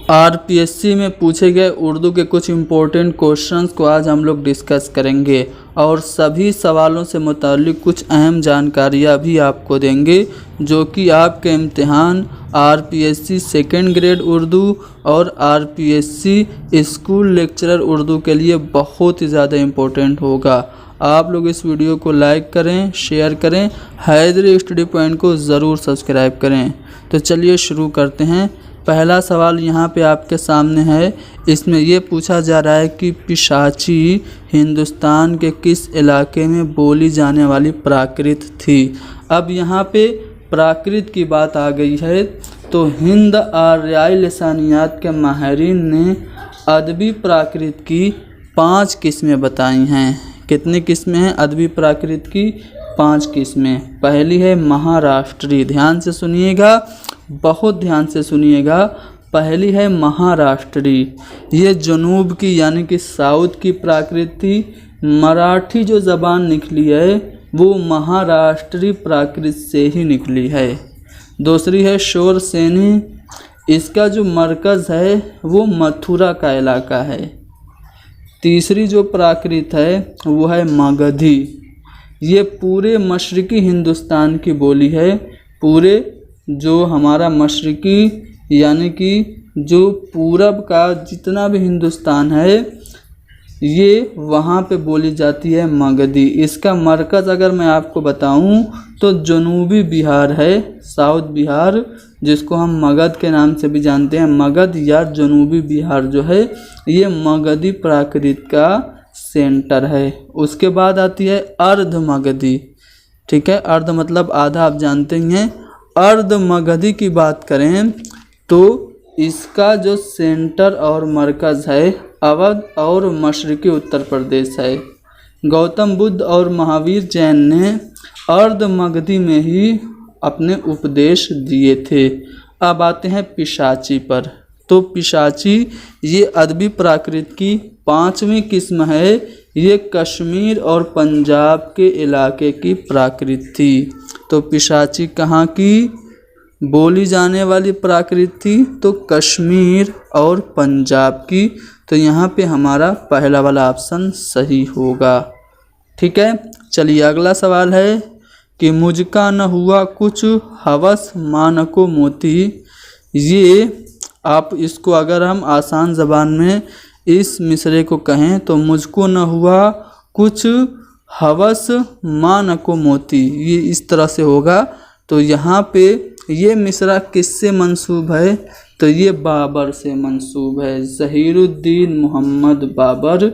RPSC में पूछे गए उर्दू के कुछ इम्पोर्टेंट क्वेश्चंस को आज हम लोग डिस्कस करेंगे और सभी सवालों से मुताल्लिक कुछ अहम जानकारियाँ भी आपको देंगे जो कि आपके इम्तिहान आरपीएससी सेकेंड ग्रेड उर्दू और आरपीएससी स्कूल लेक्चरर उर्दू के लिए बहुत ही ज़्यादा इम्पोर्टेंट होगा। आप लोग इस वीडियो को लाइक करें, शेयर करें, हैदरी स्टडी पॉइंट को ज़रूर सब्सक्राइब करें। तो चलिए शुरू करते हैं। पहला सवाल यहाँ पे आपके सामने है। इसमें ये पूछा जा रहा है कि पिशाची हिंदुस्तान के किस इलाके में बोली जाने वाली प्राकृत थी। अब यहाँ पे प्राकृत की बात आ गई है तो हिंद आर्याई लिसानियात के माहिरीन ने अदबी प्राकृत की 5 किस्में बताई हैं। कितनी किस्में हैं अदबी प्राकृत की? 5 किस्में। पहली है महाराष्ट्री, ध्यान से सुनिएगा, बहुत ध्यान से सुनिएगा। पहली है महाराष्ट्री, ये जनूब की यानी कि साउथ की प्राकृत थी। मराठी जो ज़बान निकली है वो महाराष्ट्री प्राकृत से ही निकली है। दूसरी है शोरसेनी, इसका जो मरकज़ है वो मथुरा का इलाका है। तीसरी जो प्राकृत है वो है मगधी, ये पूरे मशरक़ी हिंदुस्तान की बोली है। पूरे जो हमारा मशरक़ी यानी कि जो पूरब का जितना भी हिंदुस्तान है ये वहाँ पे बोली जाती है मगधी। इसका मरकज़ अगर मैं आपको बताऊं तो जनूबी बिहार है, साउथ बिहार, जिसको हम मगध के नाम से भी जानते हैं। मगध या जनूबी बिहार जो है ये मगधी प्राकृत का सेंटर है। उसके बाद आती है अर्ध मगधी, ठीक है, अर्ध मतलब आधा, आप जानते ही हैं। अर्ध मगधी की बात करें तो इसका जो सेंटर और मरकज़ है अवध और मशरक़ी उत्तर प्रदेश है। गौतम बुद्ध और महावीर जैन ने अर्ध मगधी में ही अपने उपदेश दिए थे। अब आते हैं पिशाची पर। तो पिशाची ये अदबी प्राकृत की 5वीं किस्म है। ये कश्मीर और पंजाब के इलाके की प्राकृत थी। तो पिशाची कहाँ की बोली जाने वाली प्राकृत थी? तो कश्मीर और पंजाब की। तो यहाँ पे हमारा पहला वाला ऑप्शन सही होगा, ठीक है। चलिए अगला सवाल है कि मुझका न हुआ कुछ हवस मानको मोती। ये आप इसको अगर हम आसान ज़बान में इस मिसरे को कहें तो मुझको न हुआ कुछ हवस मानको मोती, ये इस तरह से होगा। तो यहाँ पे ये मिसरा किससे मंसूब है? तो ये बाबर से मंसूब है। ज़हीरुद्दीन मोहम्मद बाबर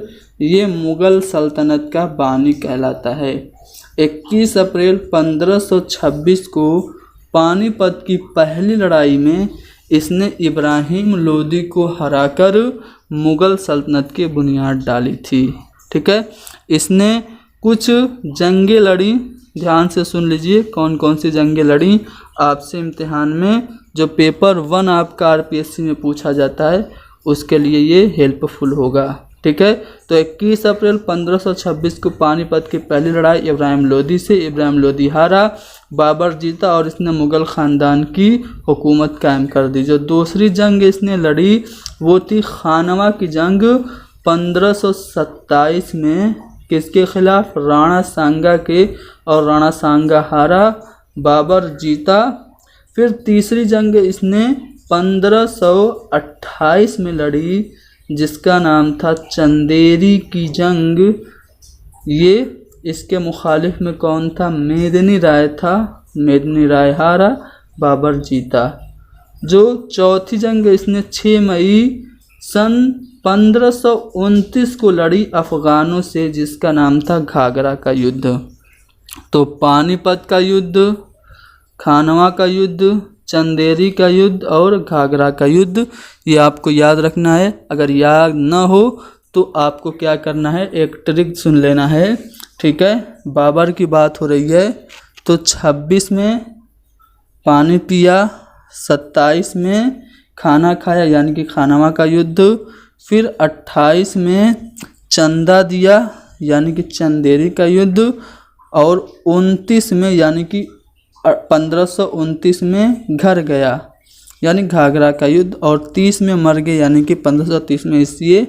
ये मुग़ल सल्तनत का बानी कहलाता है। 21 अप्रैल 1526 को पानीपत की पहली लड़ाई में इसने इब्राहिम लोदी को हराकर मुग़ल सल्तनत की बुनियाद डाली थी, ठीक है। इसने कुछ जंगें लड़ी, ध्यान से सुन लीजिए कौन कौन सी जंगें लड़ी। आपसे इम्तिहान में जो पेपर 1 आपका आरपीएससी में पूछा जाता है उसके लिए ये हेल्पफुल होगा, ठीक है। तो 21 अप्रैल 1526 को पानीपत की पहली लड़ाई इब्राहिम लोदी से, इब्राहिम लोदी हारा, बाबर जीता और इसने मुग़ल ख़ानदान की हुकूमत कायम कर दी। जो दूसरी जंग इसने लड़ी वो थी खानवा की जंग 1527 में। किसके खिलाफ? राणा सांगा के, और राणा सांगा हारा, बाबर जीता। फिर तीसरी जंग इसने 1528 में लड़ी जिसका नाम था चंदेरी की जंग। ये इसके मुखालिफ में कौन था? मेदिनी राय था, मेदिनी राय हारा, बाबर जीता। जो चौथी जंग इसने 6 मई सन 1529 को लड़ी अफ़गानों से जिसका नाम था घाघरा का युद्ध। तो पानीपत का युद्ध, खानवा का युद्ध, चंदेरी का युद्ध और घाघरा का युद्ध, ये आपको याद रखना है। अगर याद न हो तो आपको क्या करना है, एक ट्रिक सुन लेना है, ठीक है। बाबर की बात हो रही है तो 26 में पानी पिया, 27 में खाना खाया यानी कि खानवा का युद्ध, फिर 28 में चंदा दिया यानी कि चंदेरी का युद्ध, और 29 में यानी कि 1529 में घर गया यानी घाघरा का युद्ध, और 30 में मर गए यानी कि 1530 में ये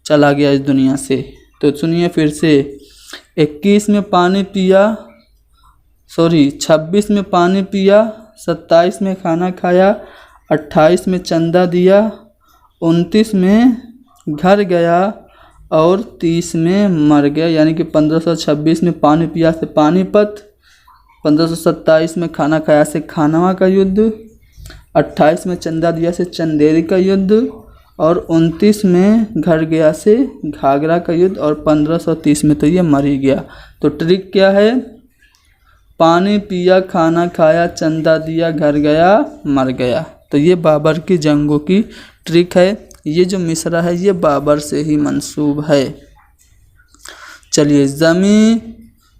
चला गया इस दुनिया से। तो सुनिए फिर से, 26 में पानी पिया, 27 में खाना खाया, 28 में चंदा दिया, 29 में घर गया और 30 में मर गया, यानी कि 1526 में पानी पिया से पानीपत, 1527 में खाना खाया से खानवा का युद्ध, 28 में चंदा दिया से चंदेरी का युद्ध, और 29 में घर गया से घाघरा का युद्ध, और 1530 में तो ये मर ही गया। तो ट्रिक क्या है? पानी पिया, खाना खाया, चंदा दिया, घर गया, मर गया। तो ये बाबर की जंगों की ट्रिक है। ये जो मिसरा है ये बाबर से ही मंसूब है। चलिए,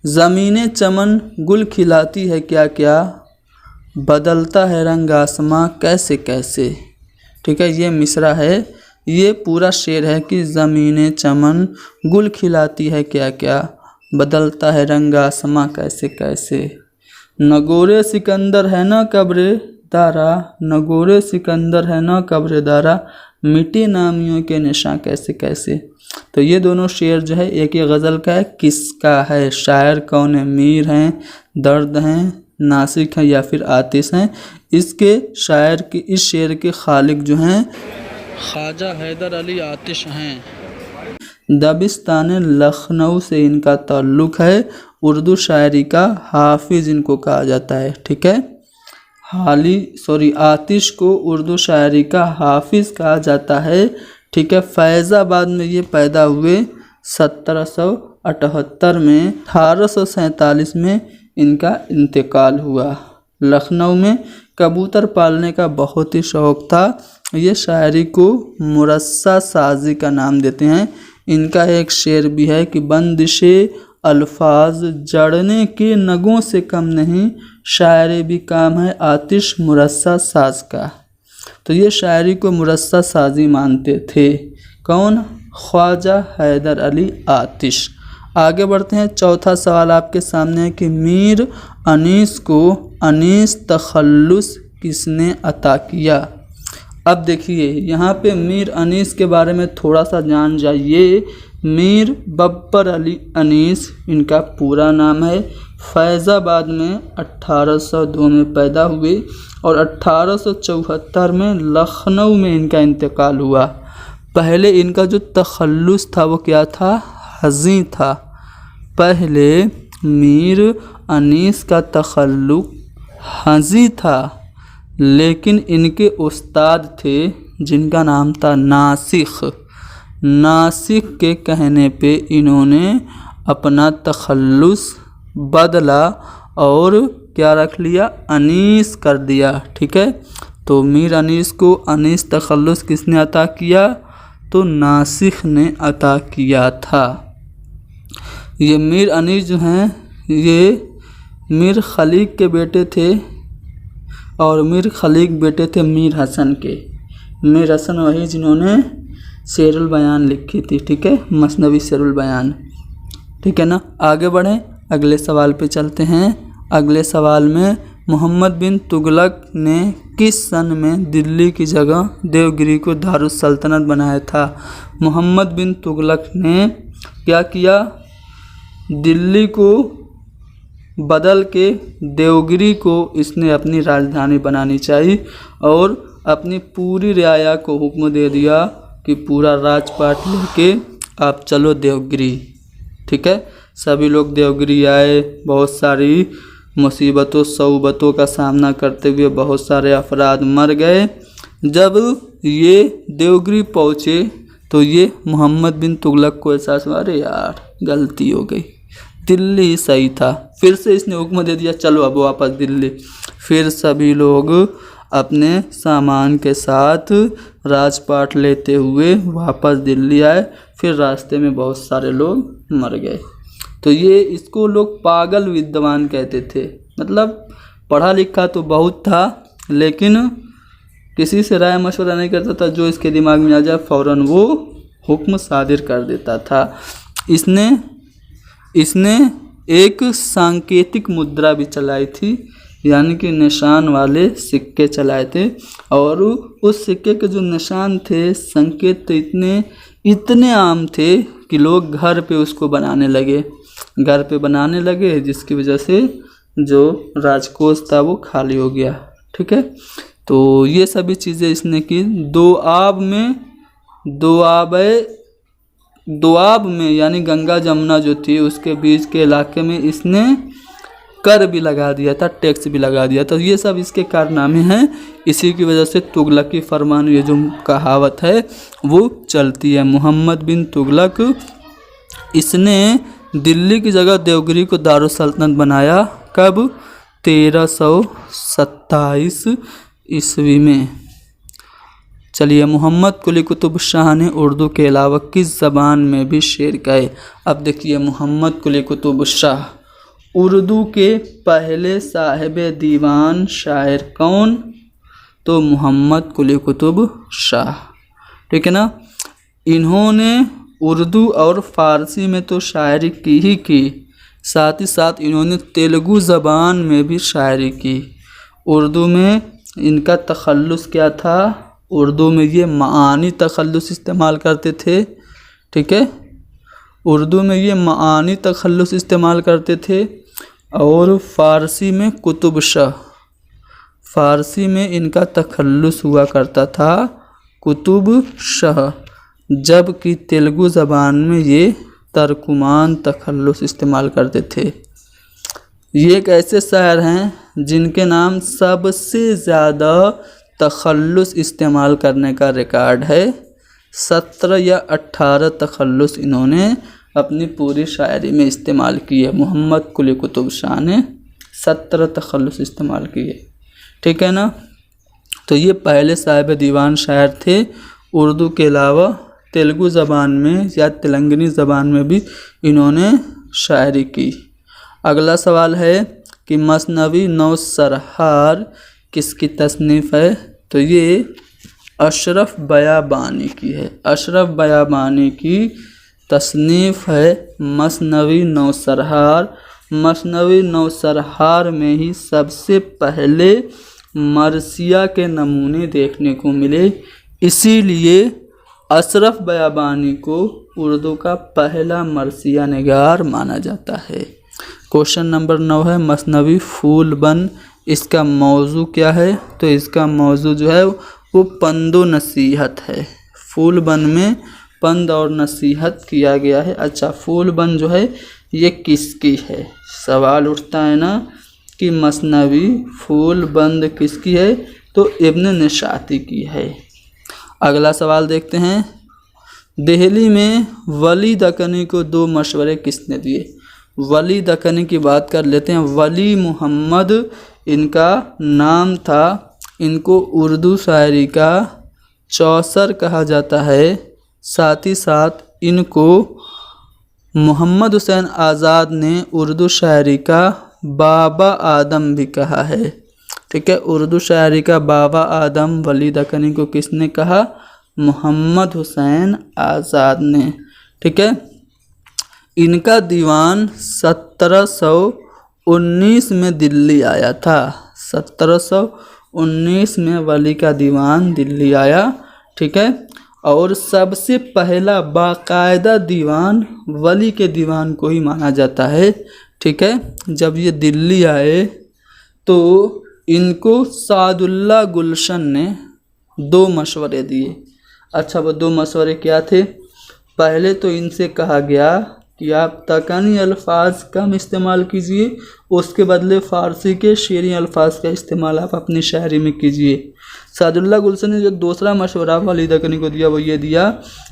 ज़मीने चमन गुल खिलाती है क्या क्या, बदलता है रंग आसमां कैसे कैसे। ठीक है, ये मिसरा है, ये पूरा शेर है कि ज़मीने चमन गुल खिलाती है क्या क्या, बदलता है रंग आसमां कैसे कैसे। नगोरे सिकंदर है ना कब्रे दारा, नगोरे सिकंदर है ना कब्रे दारा, मिटे नामियों के निशान कैसे कैसे। तो ये दोनों शेर जो है एक ही गज़ल का है, किसका है, शायर कौन है, मीर हैं, दर्द हैं, नासिक हैं या फिर आतिश हैं। इसके शायर की इस शेर के खालिक जो हैं ख्वाजा हैदर अली आतिश हैं। दबिस्तान लखनऊ से इनका ताल्लुक़ है। उर्दू शायरी का हाफिज़ इनको कहा जाता है। ठीक है, आतिश को उर्दू शायरी का हाफिज़ कहा जाता है। ठीक है, फैज़ाबाद में ये पैदा हुए 1778 में, 1847 में इनका इंतकाल हुआ। लखनऊ में कबूतर पालने का बहुत ही शौक़ था। ये शायरी को मुरस्सा साजी का नाम देते हैं। इनका एक शेर भी है कि बंदिशे अल्फाज जड़ने के नगों से कम नहीं, शायरी भी काम है आतिश मुरस्सा साज का। तो ये शायरी को मुरस्सा साजी मानते थे। कौन? ख्वाजा हैदर अली आतिश। आगे बढ़ते हैं। चौथा सवाल आपके सामने है कि मीर अनीस को अनीस तखल्लुस किसने अता किया। अब देखिए यहाँ पे मीर अनीस के बारे में थोड़ा सा जान जाइए। मीर बब्बर अली अनीस इनका पूरा नाम है। फैज़ाबाद में 1802 में पैदा हुए और 1874 में लखनऊ में इनका इंतकाल हुआ। पहले इनका जो तखल्लुस था वो क्या था? हज़ी था। पहले मीर अनीस का तखल्लुस हज़ी था, लेकिन इनके उस्ताद थे जिनका नाम था नासिख। नासिख के कहने पे इन्होंने अपना तखल्लुस बदला और क्या रख लिया? अनीस कर दिया। ठीक है, तो मीर अनीस को अनीस तखल्लुस किसने अता किया? तो नासिख ने अता किया था। ये मीर अनीस जो हैं ये मीर खलीक के बेटे थे और मीर खलीक बेटे थे मीर हसन के। मीर हसन वही जिन्होंने शेरुल बयान लिखी थी। ठीक है, मसनवी शेरुल बयान। ठीक है ना, आगे बढ़ें, अगले सवाल पे चलते हैं। अगले सवाल में मोहम्मद बिन तुगलक ने किस सन में दिल्ली की जगह देवगिरी को दारुस सल्तनत बनाया था? मोहम्मद बिन तुगलक ने क्या किया? दिल्ली को बदल के देवगिरी को इसने अपनी राजधानी बनानी चाहिए और अपनी पूरी रियाया को हुक्म दे दिया कि पूरा राजपाट लेके आप चलो देवगिरी। ठीक है, सभी लोग देवगिरी आए। बहुत सारी मुसीबतों सऊबतों का सामना करते हुए बहुत सारे अफराद मर गए। जब ये देवगिरी पहुँचे तो ये मोहम्मद बिन तुगलक को एहसास हुआ, अरे यार गलती हो गई, दिल्ली सही था। फिर से इसने हुक्म दे दिया चलो अब वापस दिल्ली। फिर सभी लोग अपने सामान के साथ राजपाट लेते हुए वापस दिल्ली आए। फिर रास्ते में बहुत सारे लोग मर गए। तो ये इसको लोग पागल विद्वान कहते थे। मतलब पढ़ा लिखा तो बहुत था लेकिन किसी से राय मशवरा नहीं करता था, जो इसके दिमाग में आ जाए फ़ौरन वो हुक्म सादिर कर देता था। इसने एक सांकेतिक मुद्रा भी चलाई थी। यानी कि निशान वाले सिक्के चलाए थे। और उस सिक्के के जो निशान थे, संकेत तो इतने आम थे कि लोग घर पे उसको बनाने लगे, जिसकी वजह से जो राजकोष था वो खाली हो गया। ठीक है, तो ये सभी चीज़ें इसने की। दोआब में यानी गंगा जमुना जो थी उसके बीच के इलाके में इसने कर भी लगा दिया था, टैक्स भी लगा दिया था। ये सब इसके कारनामे हैं। इसी की वजह से तुगलकी फरमान, ये जो कहावत है वो चलती है। मोहम्मद बिन तुगलक, इसने दिल्ली की जगह देवगिरी को दारुसल्तनत बनाया। कब? 1327 ईस्वी में। चलिए, मोहम्मद कुली कुतुब शाह ने उर्दू के अलावा किस ज़बान में भी शेर कहे? अब देखिए, मोहम्मद कुली कुतुब शाह उर्दू के पहले साहिब दीवान शायर कौन? तो मोहम्मद कुली कुतुब शाह। ठीक है ना। इन्होंने उर्दू और फ़ारसी में तो शायरी की ही की, साथ ही साथ इन्होंने तेलुगु ज़बान में भी शायरी की। उर्दू में इनका तखल्लुस क्या था? उर्दू में ये मानी तखल्लुस इस्तेमाल करते थे। ठीक है, उर्दू में ये मानी तखल्लुस इस्तेमाल करते थे। और फ़ारसी में कुतुब शाह, फ़ारसी में इनका तखल्लुस हुआ करता था कुतुब शाह, जबकि तेलुगु ज़बान में ये तर्कुमान तखल्लुस इस्तेमाल करते थे। ये एक ऐसे शायर हैं जिनके नाम सबसे ज़्यादा तखल्लुस इस्तेमाल करने का रिकॉर्ड है। 17 या 18 तखल्लुस इन्होंने अपनी पूरी शायरी में इस्तेमाल किए। मोहम्मद कुली कुतुब शाह ने 17 तखल्लुस इस्तेमाल किए। ठीक है ना। तो ये पहले साहिब दीवान शायर थे। उर्दू के अलावा तेलुगु ज़बान में या तेलंगानी ज़बान में भी इन्होंने शायरी की। अगला सवाल है कि मसनवी नौसरहार किसकी तसनीफ़ है? तो ये अशरफ बयाबानी की है। अशरफ बयाबानी की तसनीफ़ है मसनवी नौसरहार। मसनवी नौसरहार में ही सबसे पहले मरसिया के नमूने देखने को मिले, इसीलिए अशरफ बयाबानी को उर्दू का पहला मरसिया निगार माना जाता है। क्वेश्चन नंबर 9 है मसनवी फूल बन, इसका मौजू क्या है? तो इसका मौजू जो है वो पंदो नसीहत है। फूल बन में पंद और नसीहत किया गया है। अच्छा, फूल बन जो है ये किसकी है? सवाल उठता है ना कि मसनवी फूल बंद किसकी है? तो इब्न निशाती की है। अगला सवाल देखते हैं। दिल्ली में वली दक्कनी को 2 मशवरे किसने दिए? वली दक्कनी की बात कर लेते हैं। वली मोहम्मद इनका नाम था। इनको उर्दू शायरी का चौसर कहा जाता है। साथ ही साथ इनको मोहम्मद हुसैन आज़ाद ने उर्दू शायरी का बाबा आदम भी कहा है। ठीक है, उर्दू शायरी का बाबा आदम वली दक्कनी को किसने कहा? मोहम्मद हुसैन आज़ाद ने। ठीक है, इनका दीवान 1719 में दिल्ली आया था। 1719 में वली का दीवान दिल्ली आया। ठीक है, और सबसे पहला बाकायदा दीवान वली के दीवान को ही माना जाता है। ठीक है, जब ये दिल्ली आए तो इनको सादुल्ला गुलशन ने 2 मशवरे दिए। अच्छा, वो 2 मशवरे क्या थे? पहले तो इनसे कहा गया कि आप तकानी अल्फाज कम इस्तेमाल कीजिए, उसके बदले फ़ारसी के शेरी अल्फाज का इस्तेमाल आप अपनी शायरी में कीजिए। सादुल्ला गुलशन ने जो दूसरा मशवरा वली दक्कनी को दिया वो ये दिया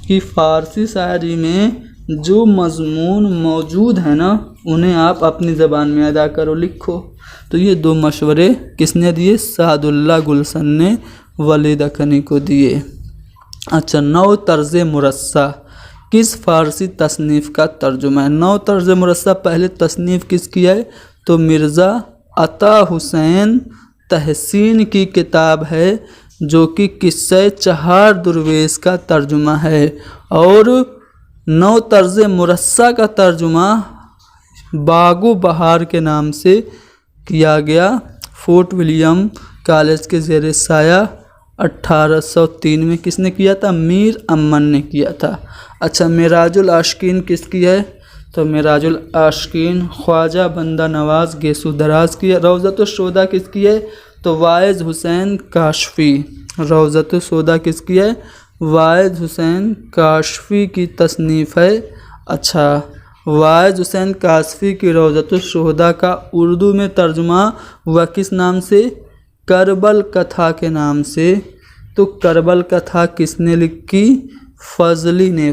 कि फ़ारसी शायरी में जो मज़मून मौजूद है ना, उन्हें आप अपनी ज़बान में अदा करो, लिखो। तो ये 2 मशवरे किसने दिए? सादुल्ला गुलशन ने वली दक्कनी को दिए। अच्छा, 9 तर्ज़ मुरस्सा किस फ़ारसी तसनीफ़ का तर्जुमा है? 9 तर्ज़ मुरस्सा पहले तसनीफ़ किसकी है? तो मिर्ज़ा अता हुसैन तहसीन की किताब है, जो कि किस्से चहार दुर्वेश का तर्जुमा है। और 9 तर्ज़ मुरस्सा का तर्जुमा बागो बहार के नाम से किया गया फोर्ट विलियम कॉलेज के ज़ेर साया 1803 में किसने किया था? मीर अमन ने किया था। अच्छा, मेराजुल आशिकीन किसकी है? तो मेराजुल आशिकीन ख्वाजा बंदा नवाज गेसु दराज की है। रौज़तुश शोदा किसकी है? तो वाइज हुसैन काशफ़ी। रौज़तुश शोदा किसकी है? वाइज हुसैन काशफ़ी की तसनीफ़ है। अच्छा, वाइज हुसैन काशफ़ी की रौज़तुश शोदा का उर्दू में तर्जुमा हुआ किस नाम से? करबल कथा के नाम से। तो करबल कथा किसने लिखी? फजली ने,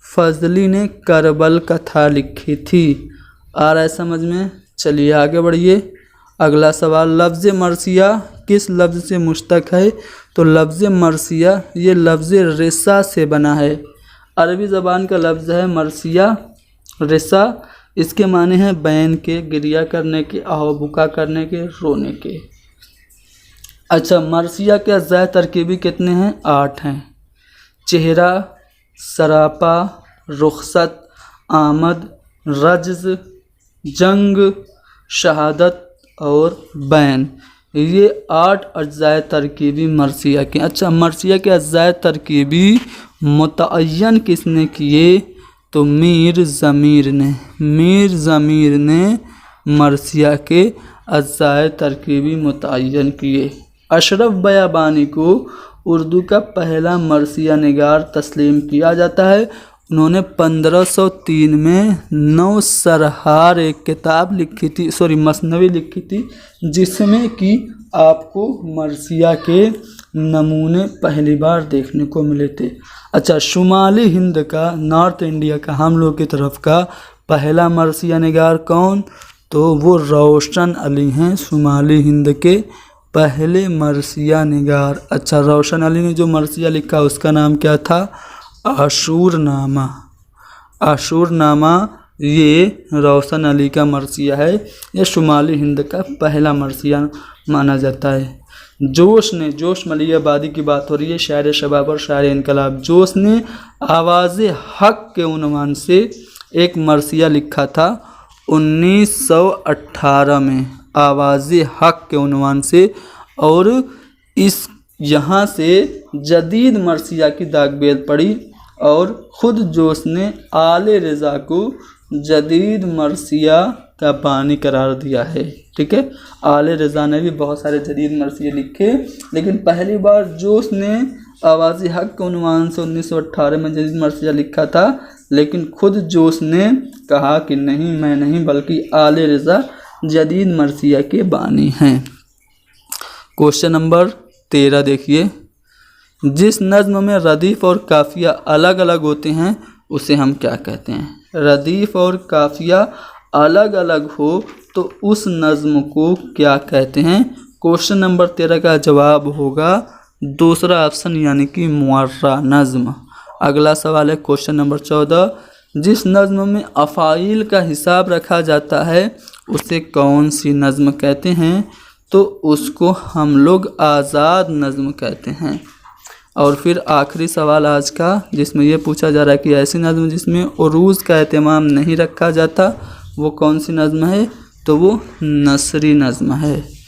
फजली ने करबल कथा लिखी थी। आ रहा है समझ में? चलिए आगे बढ़िए। अगला सवाल, लफ्ज़ मरसिया किस लफ्ज़ से मुश्तक है? तो लफ्ज़ मरसिया ये लफ्ज़ रिसा से बना है। अरबी ज़बान का लफ्ज़ है मरसिया, रिसा। इसके माने हैं बैन के, गिरिया करने के, आहबुका करने के, रोने के। अच्छा, मरसिया के अज़्ज़ाए तरकीबी कितने हैं? 8 हैं। चेहरा, सरापा, रुखसत, आमद, रज्ज़, जंग, शहादत और बैन। ये 8 अज्ज़ाए तरकीबी मरसिया के। अच्छा, मरसिया के अज्ज़ाए तरकीबी मुतअय्यन किसने किए? तो मीर ज़मीर ने मरसिया के अज्ज़ाए तरकीबी मुतअय्यन किए। अशरफ बयाबानी को उर्दू का पहला मरसिया निगार तस्लीम किया जाता है। उन्होंने 1503 में नौ सरहार एक किताब लिखी थी, मसनवी लिखी थी, जिसमें कि आपको मरसिया के नमूने पहली बार देखने को मिले थे। अच्छा, शुमाली हिंद का, नॉर्थ इंडिया का, हम लोग की तरफ का पहला मरसिया निगार कौन? तो वो रोशन अली हैं, शुमाली हिंद के पहले मरसिया निगार। अच्छा, रोशन अली ने जो मरसिया लिखा उसका नाम क्या था? आशूरनामा। आशूरनामा ये रोशन अली का मरसिया है। यह शुमाली हिंद का पहला मरसिया माना जाता है। जोश मलियाबादी की बात हो रही है, शायर शबाब और शायर इनकलाब। जोश ने आवाज़ हक के उन्वान से एक मरसिया लिखा था 1918 में, आवाज़ हक के उन्वान से। और इस यहाँ से जदीद मरसिया की दागबेल पड़ी और ख़ुद जोश ने आले रज़ा को जदीद मरसिया का बानी करार दिया है। ठीक है, आले रज़ा ने भी बहुत सारे जदीद मरसिया लिखे, लेकिन पहली बार जोश ने आवाज़ हक के उन्वान से 1918 में जदीद मरसिया लिखा था, लेकिन खुद जोश ने कहा कि नहीं, मैं नहीं, बल्कि आले रज़ा जदीद मरसिया के बानी हैं। क्वेश्चन नंबर 13 देखिए, जिस नज़्म में रदीफ़ और काफ़िया अलग अलग होते हैं उसे हम क्या कहते हैं? रदीफ़ और काफ़िया अलग अलग हो तो उस नज़्म को क्या कहते हैं? क्वेश्चन नंबर 13 का जवाब होगा दूसरा ऑप्शन, यानी कि मुअर्रा नज़्म। अगला सवाल है क्वेश्चन नंबर 14, जिस नज़्म में अफ़ाइल का हिसाब रखा जाता है उसे कौन सी नज़्म कहते हैं? तो उसको हम लोग आज़ाद नज़्म कहते हैं। और फिर आखिरी सवाल आज का, जिसमें यह पूछा जा रहा है कि ऐसी नज़्म जिसमें उरूज़ का एहतमाम नहीं रखा जाता वो कौन सी नज़्म है? तो वो नसरी नज़्म है।